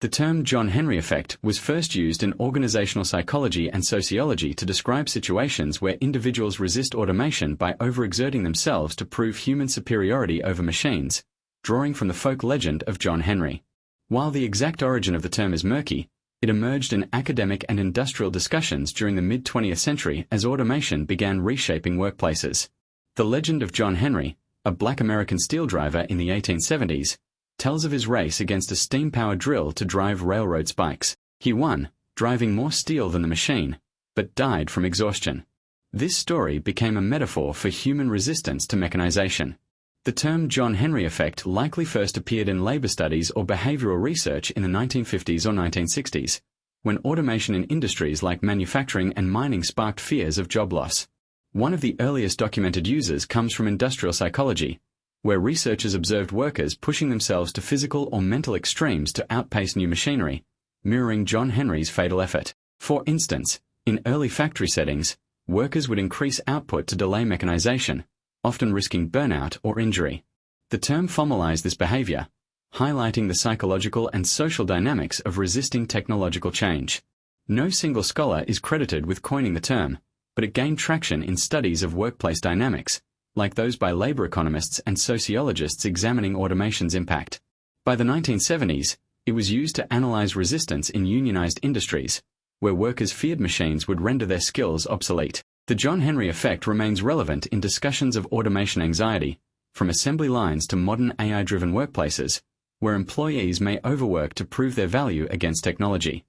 The term John Henry effect was first used in organizational psychology and sociology to describe situations where individuals resist automation by overexerting themselves to prove human superiority over machines, drawing from the folk legend of John Henry. While the exact origin of the term is murky, it emerged in academic and industrial discussions during the mid-20th century as automation began reshaping workplaces. The legend of John Henry, a black American steel driver in the 1870s, tells of his race against a steam-powered drill to drive railroad spikes. He won, driving more steel than the machine, but died from exhaustion. This story became a metaphor for human resistance to mechanization. The term John Henry effect likely first appeared in labor studies or behavioral research in the 1950s or 1960s, when automation in industries like manufacturing and mining sparked fears of job loss. One of the earliest documented uses comes from industrial psychology, where researchers observed workers pushing themselves to physical or mental extremes to outpace new machinery, mirroring John Henry's fatal effort. For instance, in early factory settings, workers would increase output to delay mechanization, often risking burnout or injury. The term formalized this behavior, highlighting the psychological and social dynamics of resisting technological change. No single scholar is credited with coining the term, but it gained traction in studies of workplace dynamics, like those by labor economists and sociologists examining automation's impact. By the 1970s, it was used to analyze resistance in unionized industries, where workers feared machines would render their skills obsolete. The John Henry effect remains relevant in discussions of automation anxiety, from assembly lines to modern AI-driven workplaces, where employees may overwork to prove their value against technology.